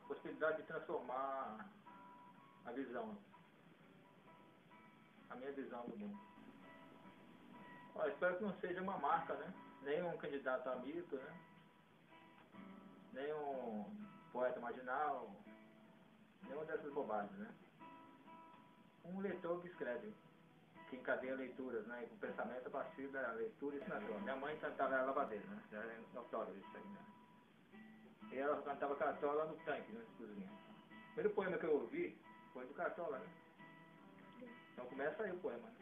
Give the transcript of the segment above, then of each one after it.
possibilidade de transformar a visão, a minha visão do mundo. Olha, espero que não seja uma marca, né? Nem um candidato a mito, né? Nem um poeta marginal, nenhuma dessas bobagens, né? Um leitor que escreve, que encadeia leituras, né? E com pensamento a partir da leitura e assinatura. Minha mãe cantava lavadeira, né? Já é notório isso aí, né? E ela cantava Cartola no tanque, né? Cozinha. O primeiro poema que eu ouvi foi do Cartola, né? Então começa aí o poema, né?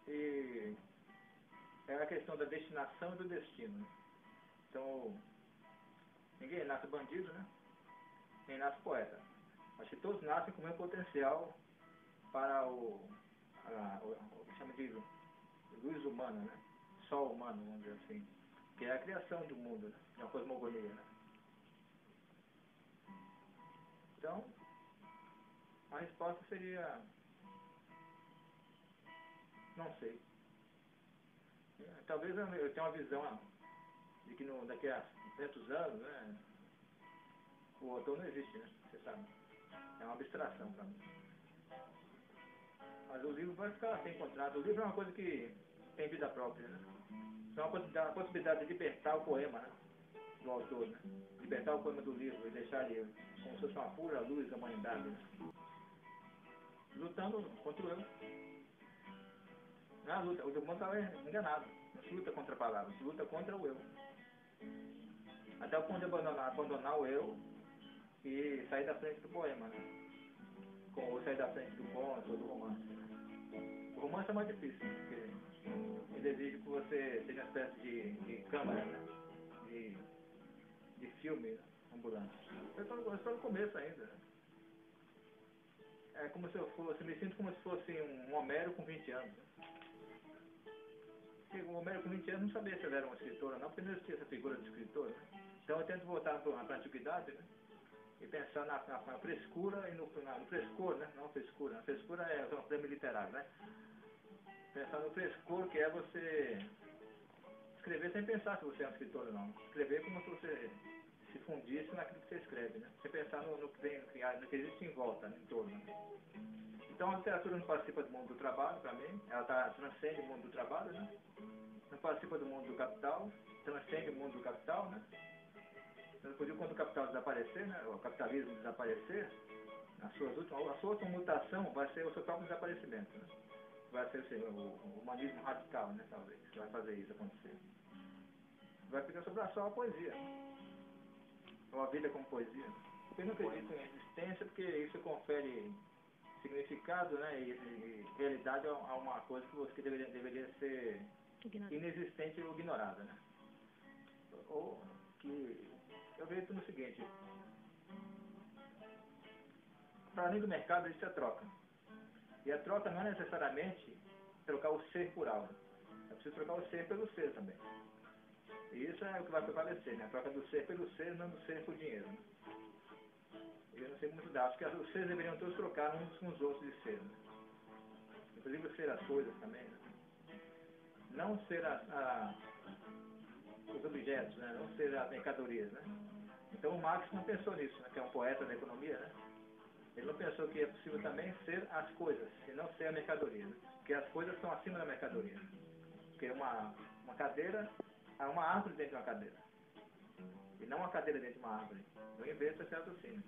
E é a questão da destinação e do destino, né? Então, ninguém nasce bandido, né? Nem nasce poeta. Acho que todos nascem com o mesmo potencial para o que chama de luz humana, né? Sol humano, vamos dizer assim. Que é a criação do mundo, né? De uma cosmogonia, né? Então, a resposta seria... não sei. Talvez eu tenha uma visão de que daqui a 200 anos, né? O autor não existe, né? Você sabe. É uma abstração para mim. Mas o livro vai ficar sem contrato. O livro é uma coisa que tem vida própria, né? Então a possibilidade de libertar o poema, né? Do autor, né? Libertar o poema do livro e deixar ele como se fosse uma pura luz da humanidade, né? Lutando contra o eu. Não é a luta. O mundo estava enganado. Não se luta contra a palavra, se luta contra o eu. Até o ponto de abandonar o eu e sair da frente do poema, né? Ou sair da frente do conto ou do romance, né? O romance é mais difícil, porque ele exige que você seja uma espécie de câmera, né? De filme, né? Ambulante. Eu estou no começo ainda, né? É como se eu fosse, me sinto como se fosse um Homero com 20 anos. Né? Porque o Homero com 20 anos não sabia se ele era um escritor ou não, porque não existia essa figura de escritor, né? Então eu tento voltar para a antiguidade, né? E pensar na frescura e no frescor, né? Não frescura. A frescura é um prêmio literário, né? Pensar no frescor, que é você escrever sem pensar se você é um escritor ou não. Escrever como se você se fundisse naquilo que você escreve, né? Sem pensar no que existe em volta, né? Em torno. Né? Então a literatura não participa do mundo do trabalho, para mim. Ela transcende o mundo do trabalho, né? Não participa do mundo do capital, transcende o mundo do capital, né? Quando o capital desaparecer, né, o capitalismo desaparecer, a sua última mutação vai ser o seu próprio desaparecimento. Né? Vai ser assim, o humanismo radical, né, talvez, que vai fazer isso acontecer. Vai ficar sobre só a poesia. Ou a vida como poesia. Eu não acredito em existência porque isso confere significado, né, e realidade a uma coisa que deveria ser inexistente ou ignorada. Né? Ou que... Eu acredito no seguinte, para além do mercado existe a troca. E a troca não é necessariamente trocar o ser por algo. É preciso trocar o ser pelo ser também. E isso é o que vai prevalecer, né? A troca do ser pelo ser, não do ser por dinheiro. Né? Eu não sei muito dar. Acho que os seres deveriam todos trocar uns com os outros de ser. Né? Inclusive ser as coisas também. Né? Não ser os objetos, né? Não ser as mercadorias. Né? Então o Marx não pensou nisso, né? Que é um poeta da economia, né? Ele não pensou que é possível também ser as coisas, e não ser a mercadoria. Né? Porque as coisas estão acima da mercadoria. Porque uma cadeira, há uma árvore dentro de uma cadeira. E não uma cadeira dentro de uma árvore. Eu inverto esse raciocínio.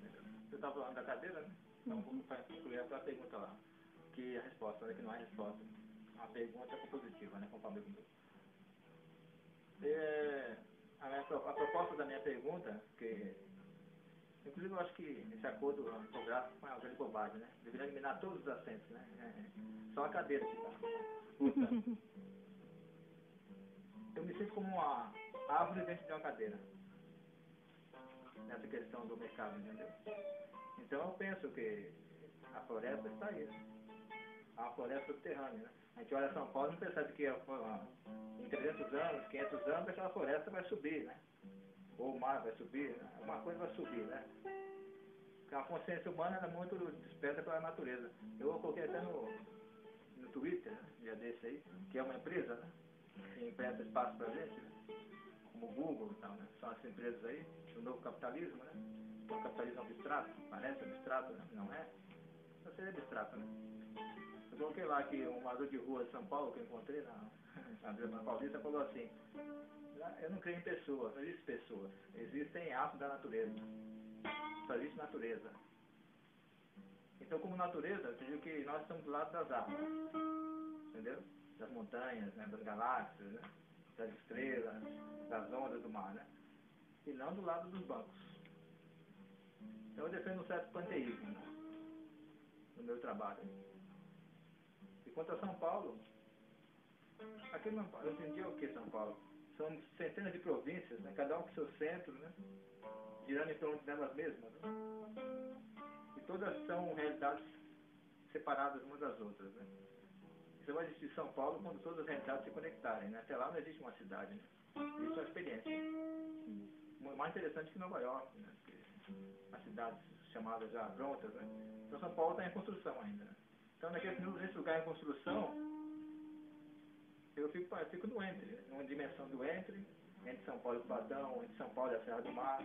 Você estava falando da cadeira, né? Então vou concluir aquela pergunta lá. Que a resposta, né? Que não é a resposta. Uma pergunta compositiva, né? Com o Pablo Guindu. A proposta da minha pergunta, que inclusive eu acho que esse acordo ortográfico é uma grande bobagem, né? Deveria eliminar todos os acentos, né? Só a cadeira que está. Eu me sinto como uma árvore dentro de uma cadeira. Nessa questão do mercado, entendeu? Então eu penso que a floresta está aí, né? A floresta subterrânea, né? A gente olha São Paulo e não percebe que em 300 anos, 500 anos, aquela floresta vai subir, né? Ou o mar vai subir, né? Uma coisa vai subir, né? Porque a consciência humana é muito desperta pela natureza. Eu coloquei até no Twitter, né? Dia desse aí, que é uma empresa, né? que empresta espaço para a gente, né? Como o Google e tal, né? São as empresas aí do novo capitalismo, né? O capitalismo abstrato, parece abstrato, né? Não é? Não seria abstrato, né? Eu coloquei lá que um morador de rua de São Paulo que eu encontrei na Vila Paulista falou assim: eu não creio em pessoas, não existem pessoas, existem atos da natureza, só existe natureza. Então, como natureza, eu digo que nós estamos do lado das árvores, entendeu? Das montanhas, né? Das galáxias, né? Das estrelas, das ondas do mar, né? E não do lado dos bancos. Então, eu defendo um certo panteísmo, né? No meu trabalho. E quanto a São Paulo, aqui não, hoje em dia é o que São Paulo? São centenas de províncias, né? Cada um com seu centro, né? Girando em torno delas mesmas, né? E todas são realidades separadas umas das outras, né? Só vai existir São Paulo quando todas as realidades se conectarem, né? Até lá não existe uma cidade, né? Isso é uma experiência. Mais interessante que Nova York, né? Porque as cidades chamadas já prontas, né? Então São Paulo está em construção ainda, né? Então nesse lugar em construção, eu fico no entre, numa dimensão do entre São Paulo e Cubatão, entre São Paulo e a Serra do Mar.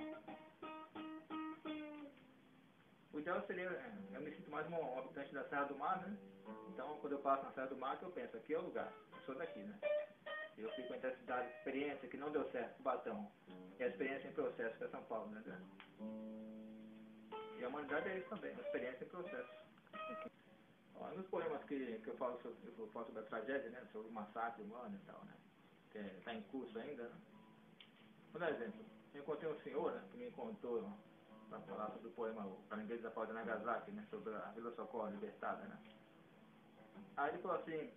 O ideal seria, eu me sinto mais um habitante da Serra do Mar, né? Então, quando eu passo na Serra do Mar, eu penso, aqui é o lugar, eu sou daqui, né? Eu fico entre a cidade de experiência, que não deu certo, Cubatão, e a experiência em processo, que é São Paulo, né? E a humanidade é isso também, uma experiência em processo. Ó, nos poemas que eu falo sobre a tragédia, né? Sobre o massacre humano e tal, né? Que está em curso ainda, né? Por exemplo, eu encontrei um senhor, né? Que me contou para falar sobre o poema O Caranguejo da Pau de Nagasaki, né? Sobre a Vila Socorro libertada, né? Aí ele falou assim: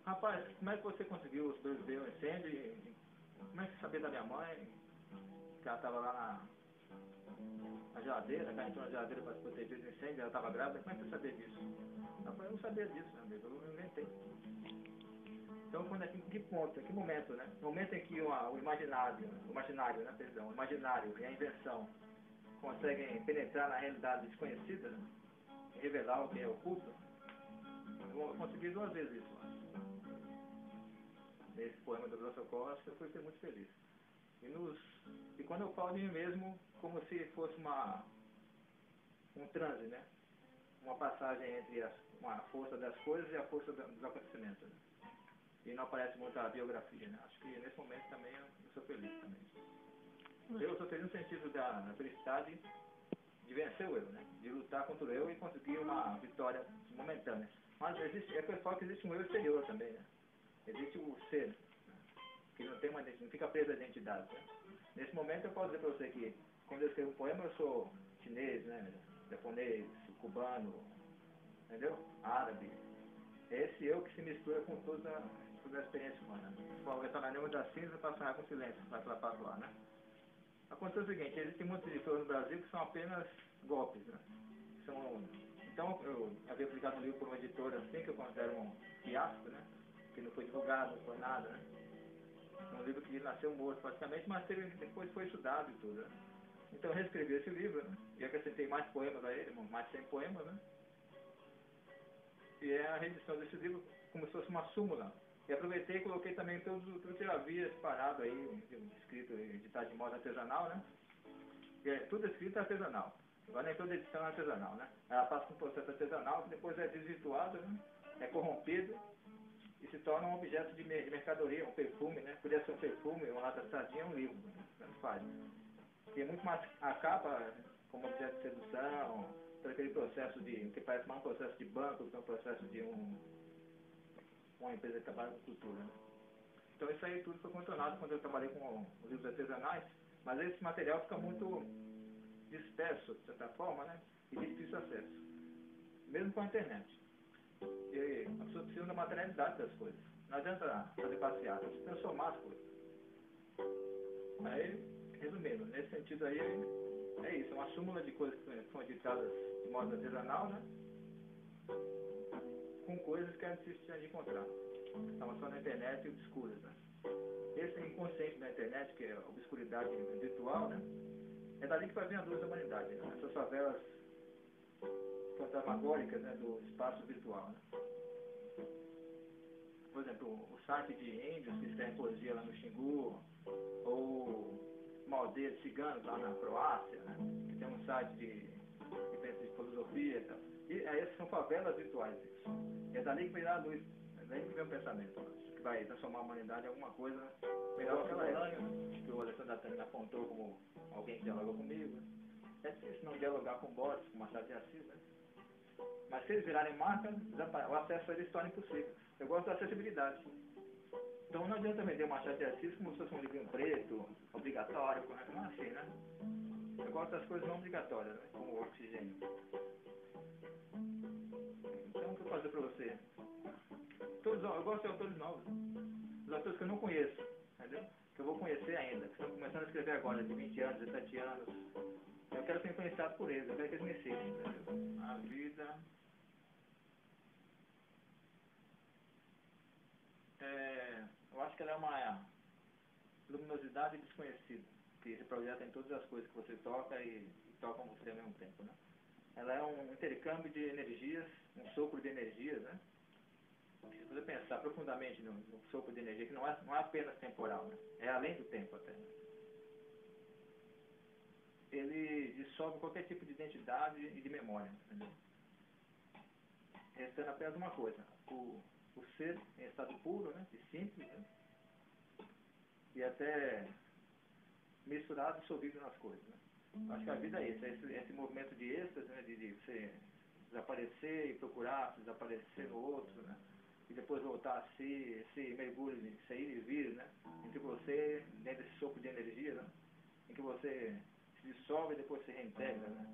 rapaz, como é que você conseguiu sobreviver ao incêndio? E como é que você sabia da minha mãe? Que ela estava lá na geladeira, que ela entrou na geladeira para se proteger do incêndio, ela estava grávida. Como é que você sabia disso? Eu falei: eu não sabia disso, meu amigo, eu inventei. Então, em que ponto, em que momento, né? No momento em que o imaginário, o imaginário e a invenção conseguem penetrar na realidade desconhecida, né? E revelar o que é oculto, eu consegui 2 vezes isso. Nesse poema do Vila Socorro, acho que eu fui ser muito feliz. E quando eu falo de mim mesmo, como se fosse um transe, né? Uma passagem entre a força das coisas e a força dos acontecimentos. Né? E não aparece muito a biografia, né? Acho que nesse momento também eu sou feliz também. Eu sou feliz no sentido da felicidade de vencer o eu, né? De lutar contra o eu e conseguir uma vitória momentânea. Mas é que eu falo que existe um eu exterior também, né? Existe o ser, né? Que não fica preso à identidade, né? Nesse momento eu posso dizer para você que quando eu escrevo um poema eu sou chinês, né? Japonês, cubano, entendeu? Árabe. É esse eu que se mistura com toda a experiência humana. Qual está na nenhuma das cinzas para sonhar com silêncio, vai para lá, né? Acontece o seguinte: existem muitos editores no Brasil que são apenas golpes, né? Então eu havia publicado um livro por uma editora assim, que eu considero um fiasco, né? Que não foi divulgado, não foi nada, né? Um livro que nasceu morto praticamente, mas depois foi estudado e tudo, né? Então eu reescrevi esse livro, né? E acrescentei mais poemas a ele, mais 100 poemas, né? E a reedição desse livro como se fosse uma súmula. E aproveitei e coloquei também tudo que eu havia separado aí, escrito, editado de modo artesanal, né? E tudo escrito artesanal. Agora nem toda edição é artesanal, né? Ela passa por um processo artesanal que depois é desvirtuado, né? É corrompido e se torna um objeto de mercadoria, um perfume, né? Podia ser um perfume, uma lata de sardinha, um livro, né? Tanto faz. E é muito mais a capa como objeto de sedução, todo aquele processo que parece mais um processo de banco do que um processo de uma empresa que trabalha com cultura, né? Então isso aí tudo foi contornado quando eu trabalhei com os livros artesanais, mas esse material fica muito disperso, de certa forma, né? E de difícil acesso, mesmo com a internet. E a pessoa precisa da materialidade das coisas. Não adianta fazer passeata, precisa transformar as coisas. Aí, resumindo, nesse sentido aí, é isso, é uma súmula de coisas que são editadas de modo artesanal, né? Com coisas que é difícil de encontrar. Estavam só na internet e obscuras, né? Esse inconsciente da internet, que é a obscuridade virtual, né? É dali que vai vir a luz da humanidade, né? Essas favelas fantasmagóricas, né? Do espaço virtual, né? Por exemplo, exemplo, o site de índios que escrevem poesia lá no Xingu, ou uma aldeia de ciganos lá na Croácia, né? Que tem um site que pensa de filosofia e tal. E essas são favelas virtuais, isso. E é dali que vem a luz, é daí que vem o pensamento, que vai transformar a humanidade em alguma coisa melhor do que ela é. Que o Alessandro Atani apontou como alguém que dialoga comigo. É difícil não dialogar com Borges, com Machado de Assis, né? Mas se eles virarem marca, o acesso a eles se torna impossível. Eu gosto da acessibilidade. Então não adianta vender o Machado de Assis como se fosse um livrinho preto, obrigatório, não é assim, né? Eu gosto das coisas não obrigatórias, né? Como o oxigênio. Então o que eu vou fazer para você? Eu gosto de autores novos. Os autores que eu não conheço, entendeu? Que eu vou conhecer ainda, que estão começando a escrever agora, de 20 anos, 17 anos. Eu quero ser influenciado por eles, eu quero que eles me sigam, entendeu? A vida... eu acho que ela é uma luminosidade desconhecida, que se projeta em todas as coisas que você toca e tocam você ao mesmo tempo, né? Ela é um intercâmbio de energias, um sopro de energias, né? Se você pensar profundamente no sopro de energia, que não é apenas temporal, né? É além do tempo até, né? Ele dissolve qualquer tipo de identidade e de memória, entendeu? Restando apenas uma coisa, o ser em estado puro, né? E simples, né? E até misturado, dissolvido nas coisas, né? Acho que a vida é isso, é esse movimento de êxtase, né? De você desaparecer e procurar desaparecer no outro, né? E depois voltar a si, esse mergulho de sair e vir, né? Entre você, dentro desse sopro de energia, né? Em que você se dissolve e depois se reintegra, né?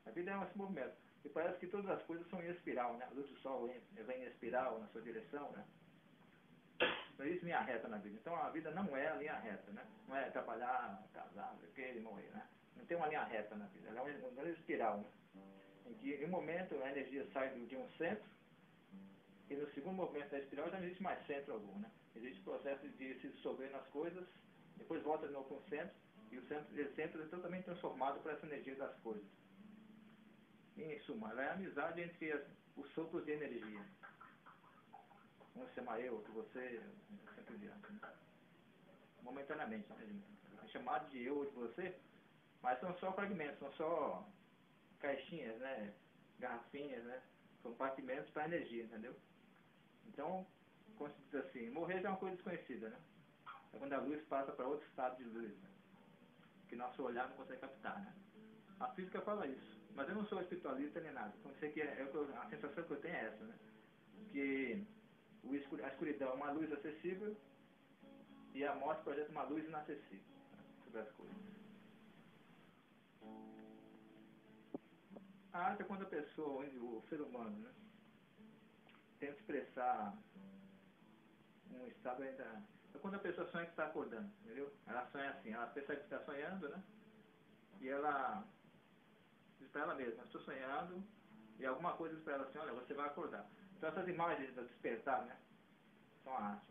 A vida é esse movimento. E parece que todas as coisas são em espiral, né? A luz do sol vem em espiral na sua direção, né? Não existe linha reta na vida. Então a vida não é a linha reta, né? Não é trabalhar, casar, viver e morrer, né? Não tem uma linha reta na vida. Ela é uma espiral, né? Em que em um momento a energia sai de um centro e no segundo movimento da espiral já não existe mais centro algum, né? Existe o processo de se dissolver nas coisas, depois volta de novo para o centro e o centro é totalmente transformado por essa energia das coisas. Em suma, ela é a amizade entre os sopros de energia. Um chama eu, outro você, sempre adiante, né? Momentaneamente, né? É chamado de eu ou de você, mas são só fragmentos, são só caixinhas, né? Garrafinhas, né? Compartimentos para energia, entendeu? Então, como se diz assim, morrer já é uma coisa desconhecida, né? É quando a luz passa para outro estado de luz, né? Que nosso olhar não consegue captar, né? A física fala isso, mas eu não sou espiritualista nem nada. Então, sei que a sensação que eu tenho é essa, né? Que a escuridão é uma luz acessível e a morte projeta uma luz inacessível, né, sobre as coisas. A arte é quando a pessoa, o ser humano, né, tenta expressar um estado ainda... É quando a pessoa sonha que está acordando, entendeu? Ela sonha assim, ela percebe que está sonhando, né? E ela diz para ela mesma, estou sonhando, e alguma coisa diz para ela assim, olha, você vai acordar. Então essas imagens do despertar, né, são a arte.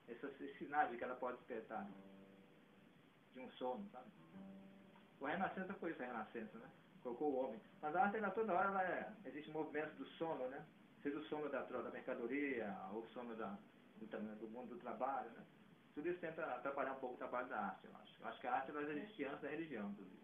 Esses sinais de que ela pode despertar, né, de um sono, sabe? O Renascença foi isso, a Renascença, né? Colocou o homem. Mas a arte, ela, toda hora, existe movimento do sono, né? Seja o sono da mercadoria, ou o sono do mundo do trabalho, né? Tudo isso tenta atrapalhar um pouco o trabalho da arte, eu acho. Eu acho que a arte vai existir antes da religião, inclusive.